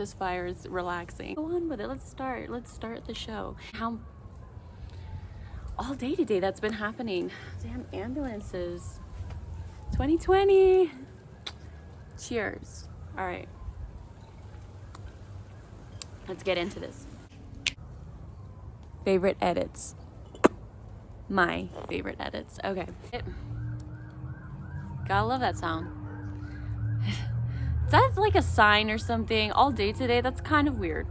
this fire is relaxing. Go on with it. Let's start the show. How all day today that's been happening. Damn ambulances. 2020. Cheers. All right. Let's get into this. Favorite edits. My favorite edits. Okay. Gotta love that sound. That's like a sign or something. All day today, that's kind of weird.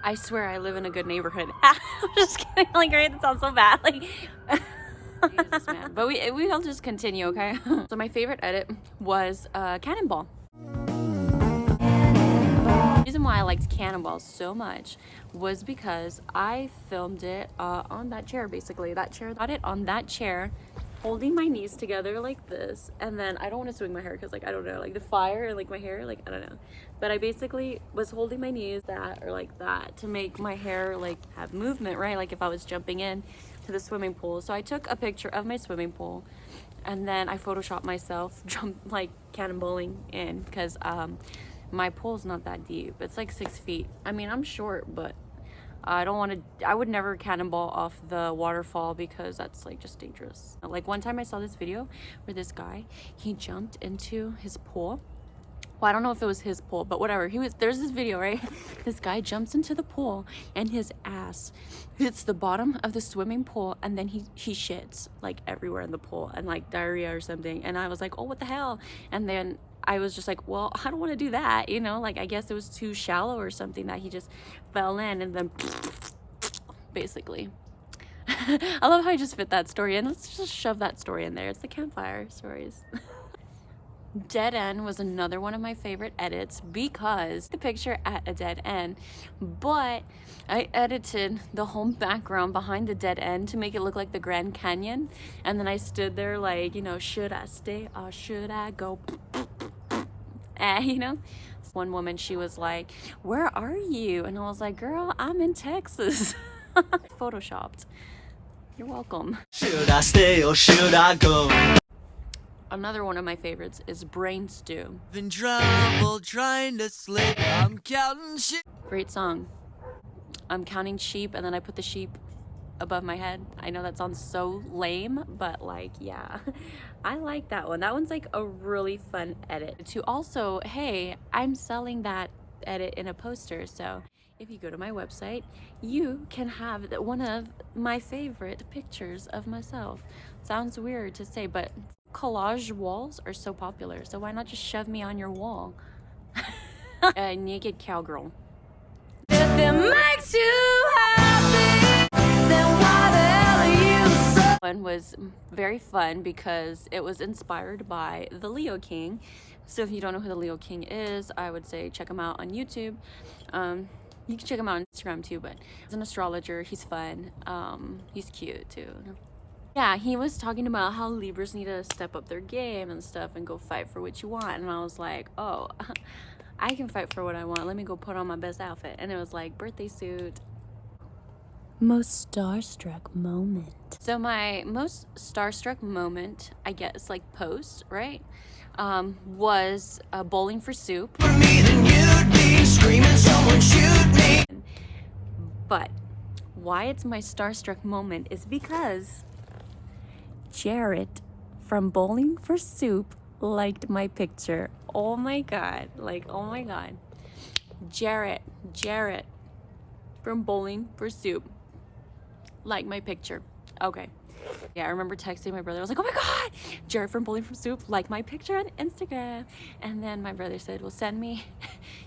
I swear I live in a good neighborhood. I'm just kidding. Like, right? That sounds so bad. Like, Jesus, man. But we'll just continue, okay? So my favorite edit was Cannonball. The reason why I liked Cannonball so much was because I filmed it on that chair, basically. That chair, got it on that chair, holding my knees together like this. And then I don't want to swing my hair because, like, I don't know, like the fire and like my hair, like, I don't know. But I basically was holding my knees that or like that to make my hair like have movement, right? Like if I was jumping in to the swimming pool. So I took a picture of my swimming pool and then I photoshopped myself like cannonballing in because my pool's not that deep. It's like 6 feet. I mean, I'm short, but I don't want to, I would never cannonball off the waterfall because that's like just dangerous. Like one time I saw this video where this guy, he jumped into his pool. Well, I don't know if it was his pool, but whatever. There's this video, right? This guy jumps into the pool and his ass hits the bottom of the swimming pool and then he shits like everywhere in the pool and like diarrhea or something. And I was like, oh, what the hell? And then I was just like, well, I don't want to do that, you know? Like, I guess it was too shallow or something that he just fell in and then basically. I love how I just fit that story in. Let's just shove that story in there. It's the campfire stories. Dead end was another one of my favorite edits because the picture at a dead end, but I edited the whole background behind the dead end to make it look like the Grand Canyon. And then I stood there like, you know, should I stay or should I go? You know, one woman, she was like, where are you? And I was like, girl, I'm in Texas. Photoshopped. You're welcome. Should I stay or should I go? Another one of my favorites is Brain Stew. In trouble trying to sleep, I'm counting sheep. Great song. I'm counting sheep and then I put the sheep above my head. I know that sounds so lame, but like, yeah, I like that one. That one's like a really fun edit. To also, hey, I'm selling that edit in a poster, so if you go to my website, you can have one of my favorite pictures of myself. Sounds weird to say, but collage walls are so popular, so why not just shove me on your wall? A naked cowgirl. If it makes you happy, then why the hell are you so? One was very fun because it was inspired by the Leo King. So if you don't know who the Leo King is, I would say check him out on YouTube. You can check him out on Instagram too, but he's an astrologer. He's fun. He's cute too. Yeah, he was talking about how Libras need to step up their game and stuff and go fight for what you want. And I was like, oh, I can fight for what I want. Let me go put on my best outfit. And it was like birthday suit. Most starstruck moment. So my most starstruck moment, I guess, like post, right? Was bowling for soup. For me, then you'd be screaming, someone shoot me. But why it's my starstruck moment is because Jarrett from Bowling for Soup liked my picture. Oh my god, like, oh my god. Jarrett from Bowling for Soup liked my picture. Okay. Yeah, I remember texting my brother. I was like, oh my god, Jarrett from Bowling for Soup liked my picture on Instagram. And then my brother said, well, send me,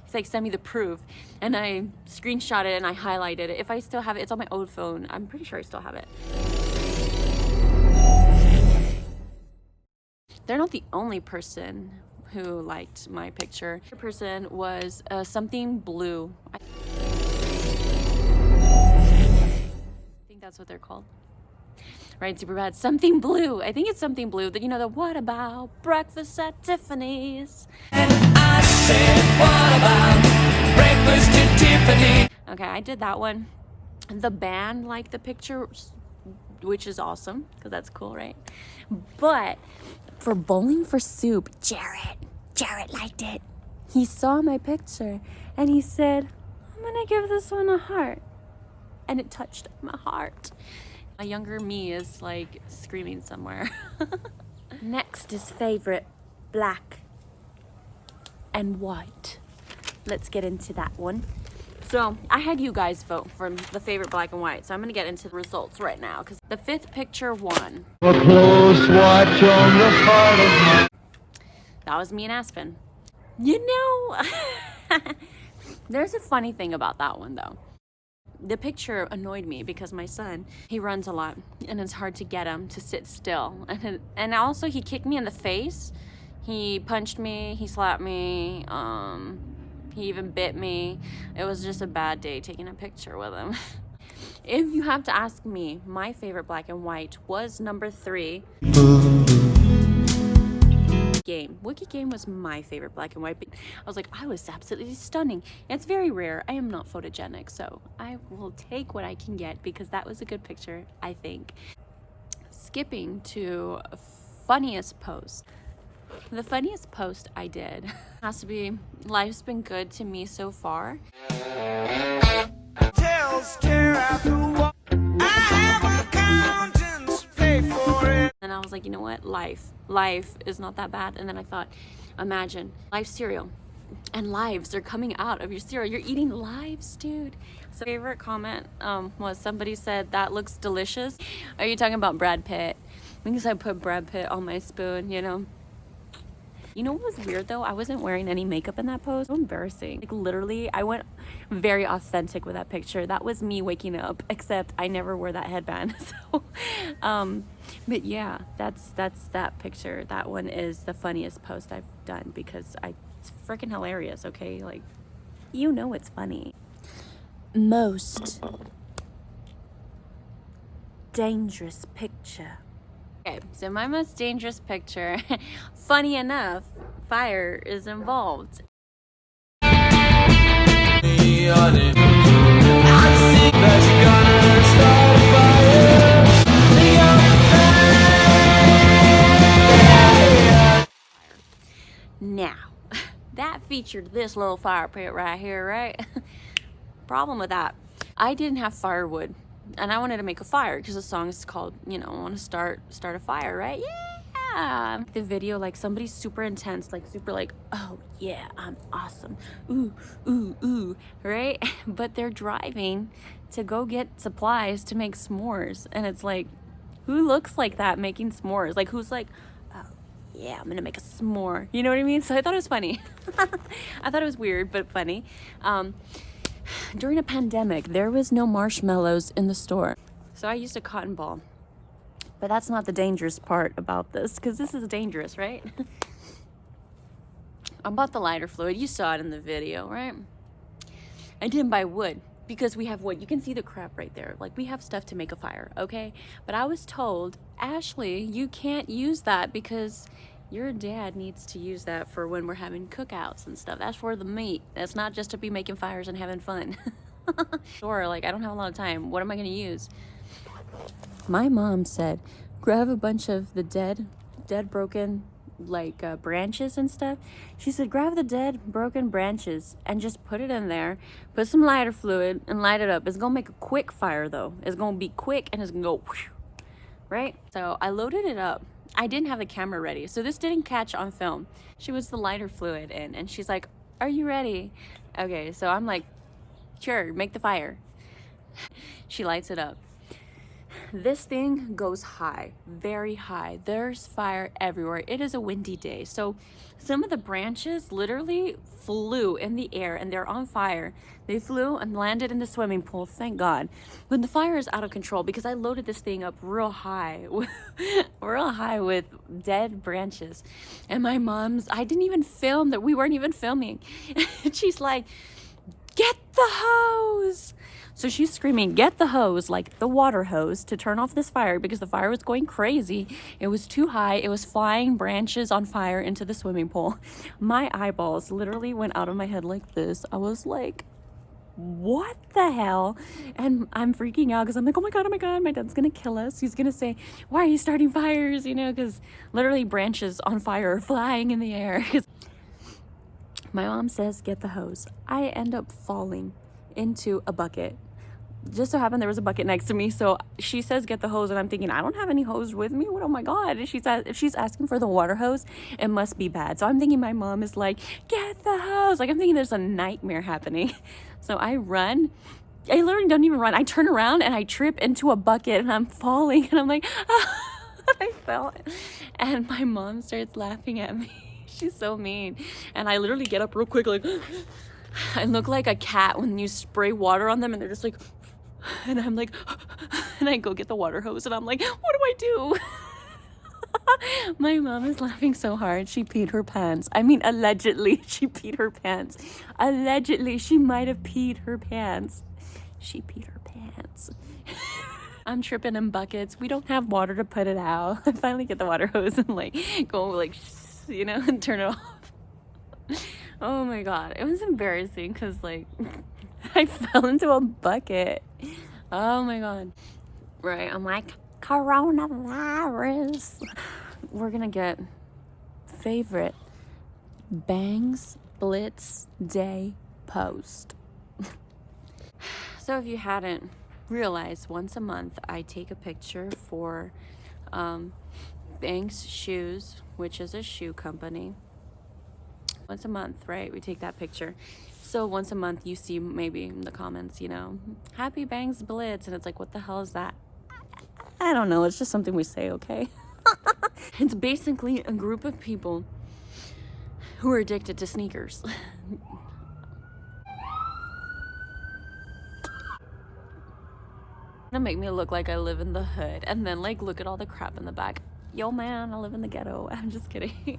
he's like, send me the proof. And I screenshot it and I highlighted it. If I still have it, it's on my old phone. I'm pretty sure I still have it. They're not the only person who liked my picture. The person was something blue. I think that's what they're called. Right, super bad. Something blue. I think it's something blue. That, you know, the what about breakfast at Tiffany's? And I said, what about breakfast at Tiffany? Okay, I did that one. The band liked the picture, which is awesome because that's cool, right? But For Bowling for Soup, Jared liked it. He saw my picture and he said, I'm gonna give this one a heart. And it touched my heart. My younger me is like screaming somewhere. Next is favorite, black and white. Let's get into that one. So I had you guys vote for the favorite black and white. So I'm gonna get into the results right now because the fifth picture won. A close watch on the part of my... That was me and Aspen. You know, there's a funny thing about that one though. The picture annoyed me because my son, he runs a lot and it's hard to get him to sit still. And also he kicked me in the face. He punched me, he slapped me, he even bit me. It was just a bad day taking a picture with him. If you have to ask me, my favorite black and white was number 3. Game. Wiki Game was my favorite black and white. I was like, I was absolutely stunning. It's very rare. I am not photogenic, so I will take what I can get because that was a good picture, I think. Skipping to funniest post. The funniest post I did has to be, life's been good to me so far. And I was like, you know what? Life is not that bad. And then I thought, imagine life cereal and lives are coming out of your cereal. You're eating lives, dude. So favorite comment was somebody said, that looks delicious. Are you talking about Brad Pitt? Because I put Brad Pitt on my spoon, you know. You know what was weird though? I wasn't wearing any makeup in that pose. So embarrassing. Like literally, I went very authentic with that picture. That was me waking up, except I never wore that headband. So, but yeah, that's that picture. That one is the funniest post I've done because it's freaking hilarious. Okay, like you know it's funny. Most dangerous picture. Okay, so my most dangerous picture, funny enough, fire is involved. Now, that featured this little fire pit right here, right? Problem with that, I didn't have firewood. And I wanted to make a fire because the song is called, you know, I want to start a fire, right? Yeah. The video, like somebody's super intense, like super like, oh yeah, I'm awesome. Ooh, ooh, ooh, right? But they're driving to go get supplies to make s'mores. And it's like, who looks like that making s'mores? Like who's like, oh yeah, I'm gonna make a s'more. You know what I mean? So I thought it was funny. I thought it was weird, but funny. During a pandemic, there was no marshmallows in the store. So I used a cotton ball. But that's not the dangerous part about this, because this is dangerous, right? I bought the lighter fluid. You saw it in the video, right? I didn't buy wood, because we have wood. You can see the crap right there. Like, we have stuff to make a fire, okay? But I was told, Ashley, you can't use that because your dad needs to use that for when we're having cookouts and stuff. That's for the meat. That's not just to be making fires and having fun. Sure, like I don't have a lot of time. What am I gonna use? My mom said, grab a bunch of the dead broken like branches and stuff. She said, grab the dead broken branches and just put it in there. Put some lighter fluid and light it up. It's gonna make a quick fire though. It's gonna be quick and it's gonna go whoosh, right? So I loaded it up. I didn't have the camera ready, so this didn't catch on film. She was the lighter fluid in, and she's like, are you ready? Okay, so I'm like, sure, make the fire. She lights it up. This thing goes high, very high. There's fire everywhere. It is a windy day, so some of the branches literally flew in the air and they're on fire. They flew and landed in the swimming pool, thank God. But the fire is out of control because I loaded this thing up real high with dead branches. And my mom's, I didn't even film that, we weren't even filming. And she's like, get the hose. So she's screaming, get the hose, like the water hose, to turn off this fire because the fire was going crazy. It was too high. It was flying branches on fire into the swimming pool. My eyeballs literally went out of my head like this. I was like, what the hell? And I'm freaking out because I'm like, oh my God, my dad's gonna kill us. He's gonna say, why are you starting fires? You know, because literally branches on fire are flying in the air. My mom says, get the hose. I end up falling into a bucket. Just so happened there was a bucket next to me, so she says get the hose, and I'm thinking I don't have any hose with me. What? Oh my God! If she's asking for the water hose, it must be bad. So I'm thinking my mom is like, get the hose. Like I'm thinking there's a nightmare happening. So I run. I literally don't even run. I turn around and I trip into a bucket and I'm falling and I'm like, ah, I fell. And my mom starts laughing at me. She's so mean. And I literally get up real quick, like I look like a cat when you spray water on them and they're just like. And I'm like, and I go get the water hose and I'm like, what do I do? My mom is laughing so hard. She peed her pants. I mean, allegedly, she peed her pants. Allegedly, she might have peed her pants. She peed her pants. I'm tripping in buckets. We don't have water to put it out. I finally get the water hose and like go like, you know, and turn it off. Oh my God. It was embarrassing because like I fell into a bucket. Oh my God. Right. I'm like, coronavirus. We're gonna get favorite Bangs Blitz Day post. So if you hadn't realized, once a month I take a picture for Bangs Shoes, which is a shoe company. Once a month, right? We take that picture. So once a month you see maybe in the comments, you know, happy Bangs Blitz. And it's like, what the hell is that? I don't know. It's just something we say, okay? It's basically a group of people who are addicted to sneakers. Gonna make me look like I live in the hood and then like look at all the crap in the back. Yo man, I live in the ghetto. I'm just kidding.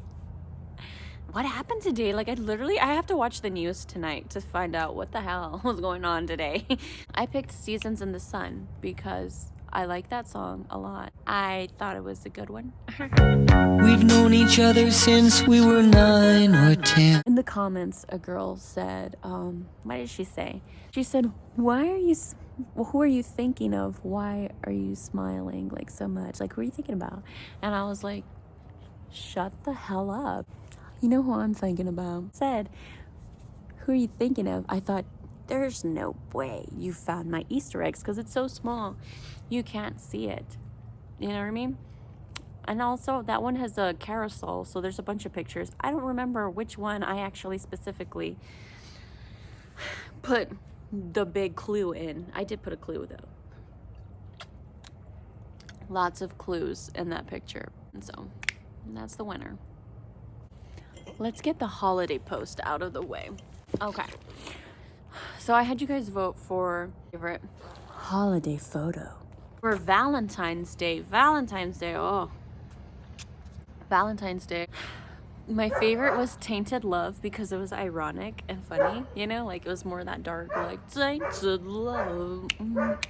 What happened today? Like I have to watch the news tonight to find out what the hell was going on today. I picked Seasons in the Sun because I like that song a lot. I thought it was a good one. We've known each other since we were 9 or 10. In the comments, a girl said, what did she say? She said, who are you thinking of? Why are you smiling like so much? Like, who are you thinking about? And I was like, shut the hell up. You know who I'm thinking about. Said, who are you thinking of? I thought, there's no way you found my Easter eggs because it's so small. You can't see it. You know what I mean? And also, that one has a carousel, so there's a bunch of pictures. I don't remember which one I actually specifically put the big clue in. I did put a clue, though. Lots of clues in that picture. And so, that's the winner. Let's get the holiday post out of the way. Okay. So I had you guys vote for favorite holiday photo. For Valentine's Day. Oh. Valentine's Day. My favorite was Tainted Love because it was ironic and funny. You know, like it was more that dark, like Tainted Love. And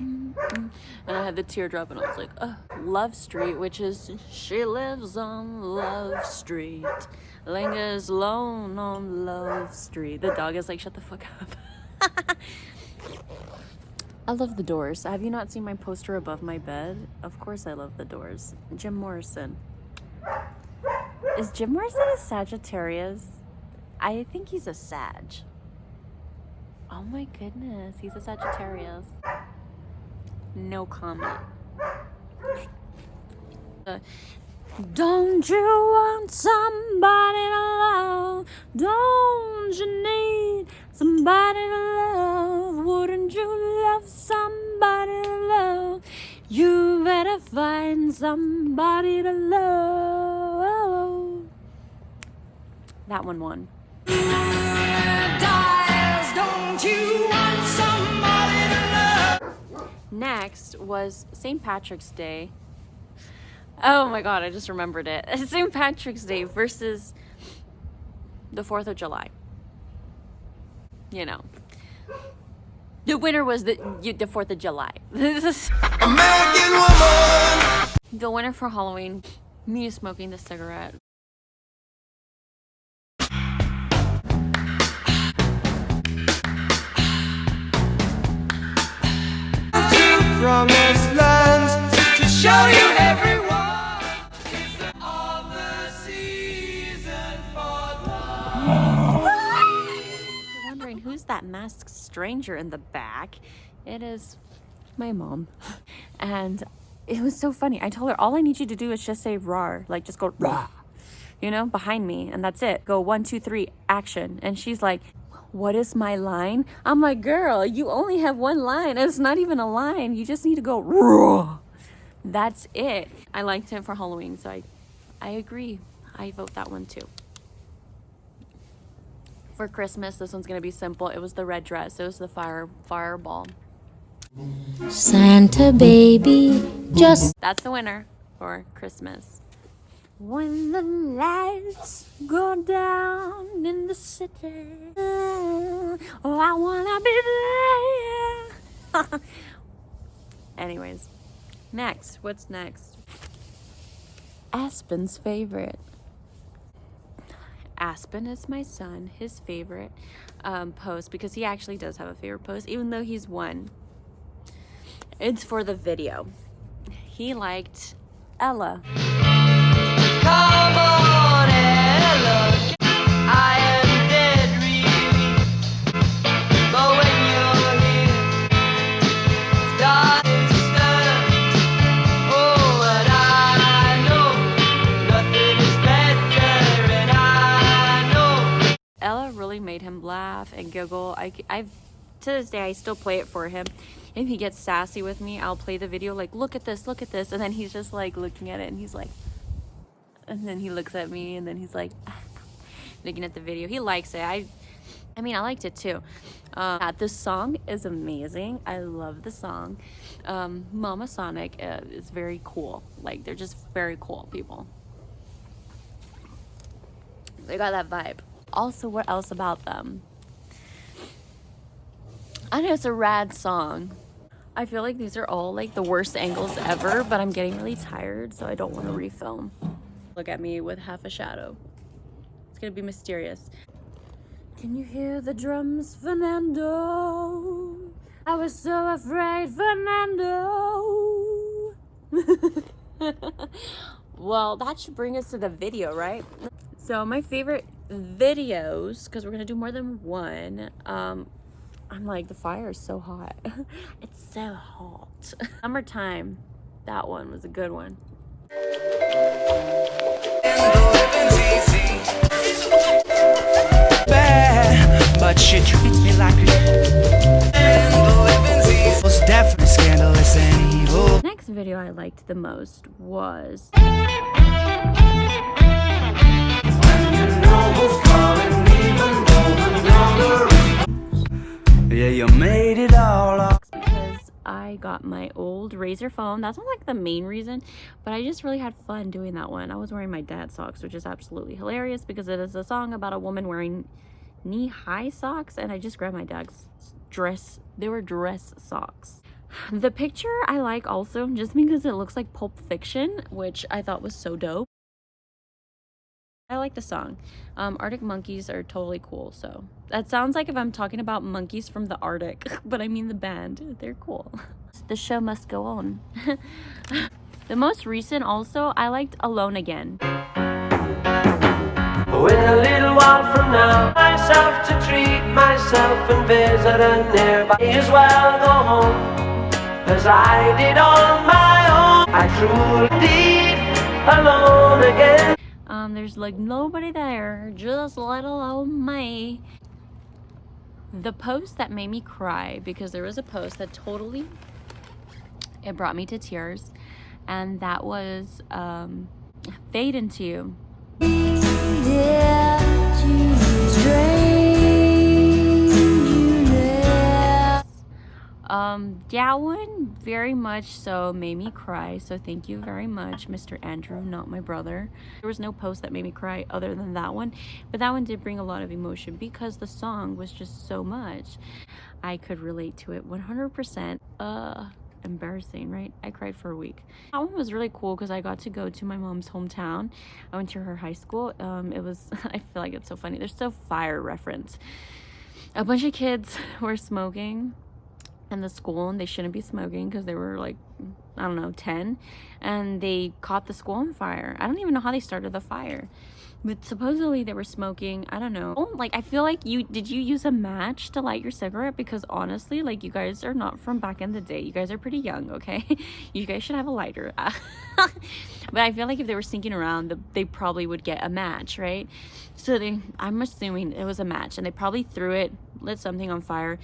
I had the teardrop and I was like, Love Street, which is she lives on Love Street. Lingers alone on Love Street. The dog is like, shut the fuck up. I love the Doors. Have you not seen my poster above my bed? Of course I love the Doors. Jim Morrison. Is Jim Morrison a Sagittarius? I think he's a Sag. Oh my goodness, he's a Sagittarius. No comment. Don't you want somebody to love? Don't you need somebody to love? Wouldn't you love somebody to love? You better find somebody to love. That one won. Dials, don't you want somebody to love? Next was St. Patrick's Day. Oh my God, I just remembered it. St. Patrick's Day versus the 4th of July. You know. The winner was the 4th of July. American woman. The winner for Halloween, me smoking the cigarette. promised lands to show you everyone. It's all the season for love. You're wondering who's that masked stranger in the back? It is my mom. And it was so funny. I told her, all I need you to do is just say rawr, like just go rah, you know, behind me, and that's it. Go 1, 2, 3, action. And she's like, what is my line? I'm like, girl, you only have one line. It's not even a line. You just need to go raw. That's it. I liked it for Halloween, so I agree. I vote that one too. For Christmas, this one's gonna be simple. It was the red dress. It was the fireball. Santa baby, just That's the winner for Christmas. When the lights go down in the city, oh, I wanna be there. Anyways, next. What's next? Aspen's favorite. Aspen is my son, his favorite post, because he actually does have a favorite post, even though he's one. It's for the video. He liked Ella. Come on, Ella. I am dead really. But when you're here, start to stir. Oh, and I know nothing is better, and I know. Ella really made him laugh and giggle. I've to this day I still play it for him. If he gets sassy with me, I'll play the video like, look at this, and then he's just like looking at it, and he's like, and then he looks at me, and then he's like looking at the video. He likes it. I mean, I liked it too. This song is amazing. I love the song. Mama Sonic is very cool. Like, they're just very cool people. They got that vibe. Also, what else about them? I know it's a rad song. I feel like these are all like the worst angles ever, but I'm getting really tired, so I don't want to refilm. Look at me with half a shadow. It's gonna be mysterious. Can you hear the drums, Fernando? I was so afraid, Fernando. Well, that should bring us to the video, right? So my favorite videos, because we're gonna do more than one, I'm like, the fire is so hot. It's so hot. Summertime. That one was a good one. Bad, but she treats me like a was definitely scandalous and evil. The next video I liked the most was Yeah, you made it all up. because I got my old Razor phone. That's not like the main reason, but I just really had fun doing that one. I was wearing my dad's socks, which is absolutely hilarious because it is a song about a woman wearing knee-high socks, and I just grabbed my dad's dress. They were dress socks. The picture I like also just because it looks like Pulp Fiction, which I thought was so dope. I like the song. Arctic Monkeys are totally cool, so that sounds like if I'm talking about monkeys from the Arctic, but I mean the band. They're cool. The show must go on. The most recent also, I liked Alone Again. In a little while from now, myself to treat myself and visit a nearby. May as well go home as I did on my own. I truly did alone again. There's like nobody there, just let alone me. The post that made me cry, because there was a post that totally, it brought me to tears, and that was Fade Into You. That one very much so made me cry, so thank you very much, Mr. Andrew, not my brother. There was no post that made me cry other than that one, but that one did bring a lot of emotion because the song was just so much. I could relate to it 100%. Embarrassing, right? I cried for a week. That one was really cool because I got to go to my mom's hometown. I went to her high school. It was, I feel like it's so funny. There's so fire reference. A bunch of kids were smoking in the school, and they shouldn't be smoking because they were like, I don't know, 10, and they caught the school on fire. I don't even know how they started the fire, but supposedly they were smoking. I don't know. Like, I feel like did you use a match to light your cigarette? Because honestly, like, you guys are not from back in the day. You guys are pretty young, okay? You guys should have a lighter. But I feel like if they were sneaking around, they probably would get a match, right? So I'm assuming it was a match, and they probably threw it, lit something on fire.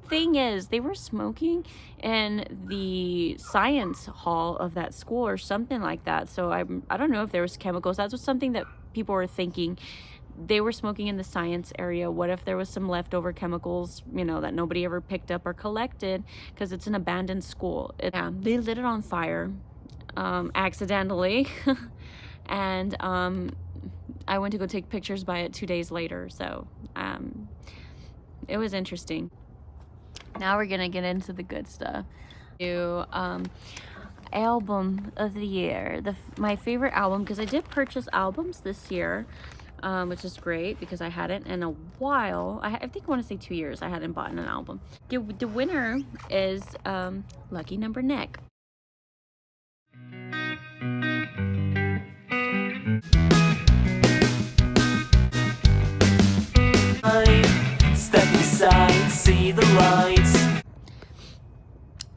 Thing is, they were smoking in the science hall of that school or something like that. So I don't know if there was chemicals. That was something that people were thinking. They were smoking in the science area. What if there was some leftover chemicals, you know, that nobody ever picked up or collected, because it's an abandoned school. Yeah, they lit it on fire accidentally. And I went to go take pictures by it 2 days later. So it was interesting. Now we're gonna get into the good stuff. New album of the year, my favorite album, because I did purchase albums this year, which is great because I hadn't in a while. I think I want to say 2 years I hadn't bought an album. The winner is Lucky Number Nick. Step inside, see the lights.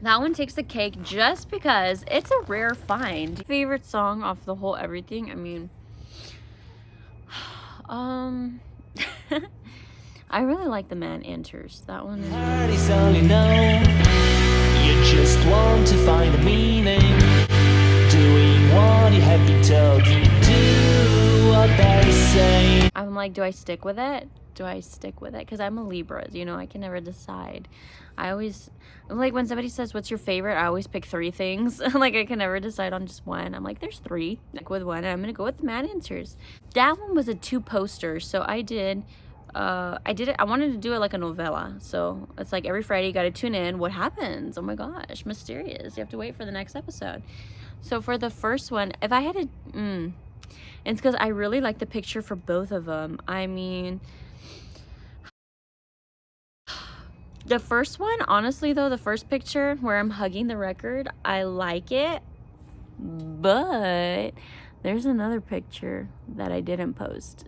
That one takes the cake just because it's a rare find. Favorite song off the whole everything, I mean, I really like The Man Enters. That one is All you know. You just want to find a meaning, doing what you have been told. You do what they say. I'm like, do I stick with it? Because I'm a Libra, you know, I can never decide. I always, like, when somebody says, what's your favorite? I always pick 3 things. Like, I can never decide on just one. I'm like, there's 3. Like, with one, and I'm going to go with The Man Answers. That one was a 2 poster, so I did it. I wanted to do it like a novella. So it's like every Friday you got to tune in. What happens? Oh my gosh, mysterious. You have to wait for the next episode. So for the first one, if I had to, it's because I really like the picture for both of them. I mean, the first one, honestly though, the first picture where I'm hugging the record, I like it, but there's another picture that I didn't post.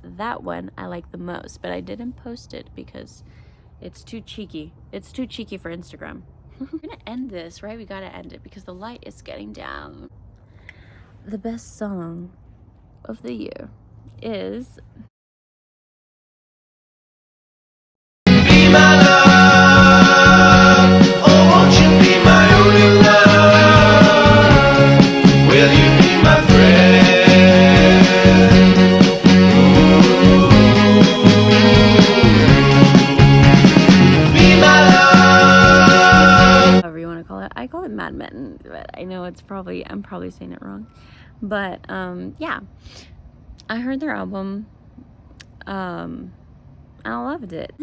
That one I like the most, but I didn't post it because it's too cheeky. It's too cheeky for Instagram. We're gonna end this, right? We gotta end it because the light is getting down. The best song of the year is Be my love, oh won't you be my only love? Will you be my friend? Be my love. whatever you want to call it. I call it Mad Men, but I know I'm probably saying it wrong. But yeah, I heard their album. I loved it.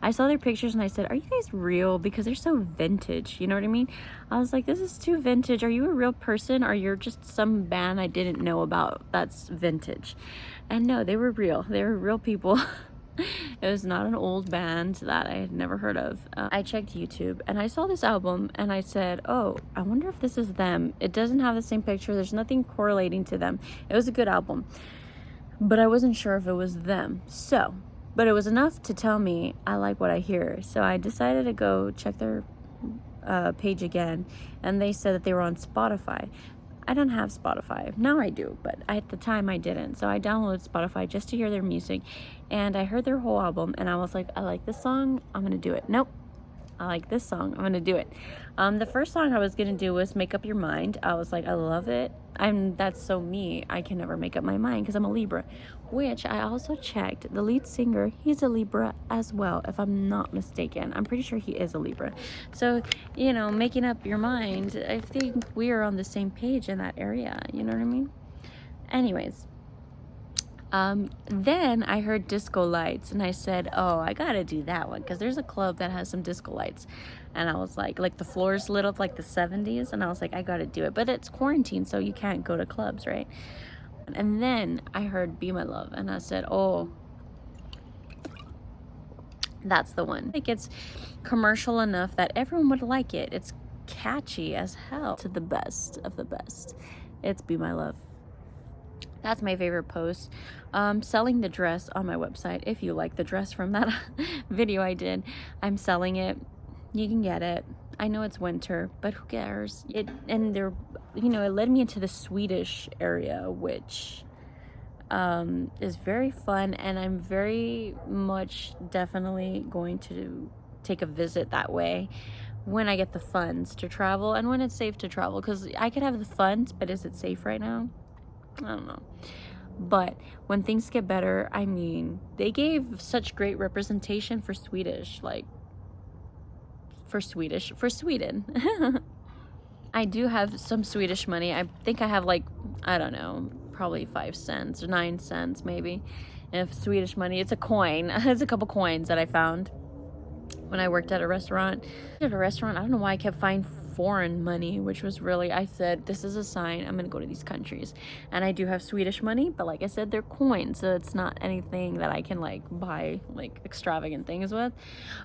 I saw their pictures and I said, are you guys real? Because they're so vintage, you know what I mean? I was like, this is too vintage. Are you a real person, or you're just some band I didn't know about that's vintage? And no, they were real. They were real people. It was not an old band that I had never heard of. I checked YouTube and I saw this album and I said, oh, I wonder if this is them. It doesn't have the same picture. There's nothing correlating to them. It was a good album, but I wasn't sure if it was them. But it was enough to tell me I like what I hear. So I decided to go check their page again, and they said that they were on Spotify. I don't have Spotify. Now I do, but at the time I didn't. So I downloaded Spotify just to hear their music, and I heard their whole album, and I was like, I like this song, I'm gonna do it. Nope. I like this song, I'm gonna do it. The first song I was gonna do was Make Up Your Mind. I was like, I love it. That's so me. I can never make up my mind because I'm a Libra, which I also checked. The lead singer, he's a Libra as well, if I'm not mistaken. I'm pretty sure he is a Libra. So, you know, making up your mind, I think we are on the same page in that area. You know what I mean? Anyways. Then I heard Disco Lights, and I said, oh, I gotta do that one because there's a club that has some disco lights, and I was like the floors lit up like the 70s, and I was like, I gotta do it, but it's quarantine, so you can't go to clubs, right? And then I heard Be My Love, and I said, oh, That's the one. Like, it's commercial enough that everyone would like it. It's catchy as hell. To the best of the best. It's Be My Love. That's my favorite post. Selling the dress on my website. If you like the dress from that video I did, I'm selling it. You can get it. I know it's winter, but who cares? It led me into the Swedish area, which is very fun, and I'm very much definitely going to take a visit that way when I get the funds to travel and when it's safe to travel, because I could have the funds, but is it safe right now? I don't know. But when things get better, I mean, they gave such great representation for Sweden. I do have some Swedish money. I think I have, like, I don't know, probably 5 cents or 9 cents maybe. If Swedish money, it's a coin. It's a couple coins that I found when I worked at a restaurant. I don't know why I kept finding foreign money, which was really, I said, this is a sign, I'm gonna go to these countries. And I do have Swedish money, but like I said, they're coins, so it's not anything that I can like buy like extravagant things with.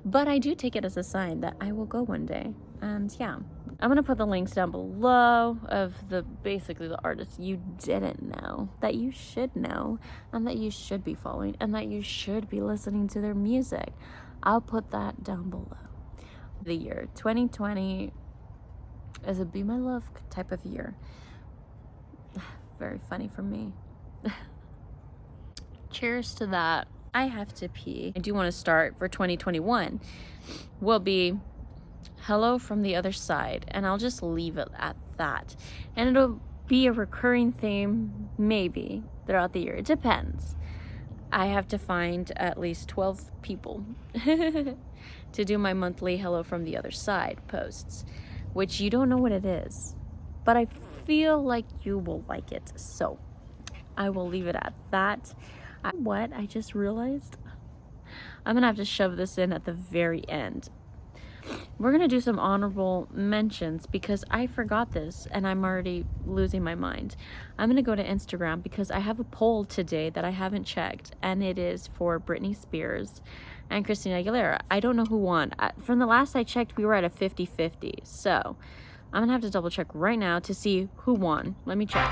But I do take it as a sign that I will go one day. And yeah, I'm gonna put the links down below of basically the artists you didn't know, that you should know, and that you should be following, and that you should be listening to their music. I'll put that down below. The year 2020 is a Be My Love type of year. Very funny for me. Cheers to that. I have to pee. I do want to start for 2021 will be Hello from the Other Side, and I'll just leave it at that. And it'll be a recurring theme maybe throughout the year. It depends. I have to find at least 12 people to do my monthly Hello from the Other Side posts, which you don't know what it is, but I feel like you will like it. So I will leave it at that. What I just realized, I'm gonna have to shove this in at the very end. We're gonna do some honorable mentions because I forgot this and I'm already losing my mind. I'm gonna go to Instagram because I have a poll today that I haven't checked, and it is for Britney Spears and Christina Aguilera. I don't know who won. From the last I checked, we were at a 50-50. So I'm gonna have to double check right now to see who won. Let me check.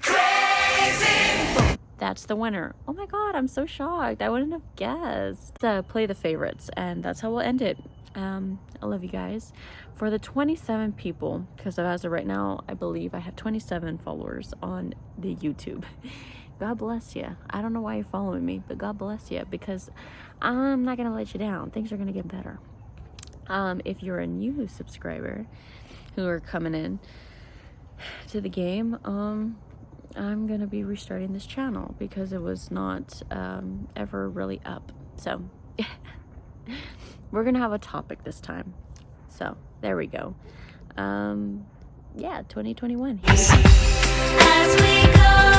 Crazy! That's the winner. Oh my god, I'm so shocked. I wouldn't have guessed. Play the favorites, and that's how we'll end it. I love you guys. For the 27 people, because as of right now, I believe I have 27 followers on the YouTube. God bless you. I don't know why you're following me, but God bless you, because I'm not going to let you down. Things are going to get better. If you're a new subscriber who are coming in to the game, I'm going to be restarting this channel because it was not ever really up. So we're going to have a topic this time. So there we go. Yeah, 2021. As we go.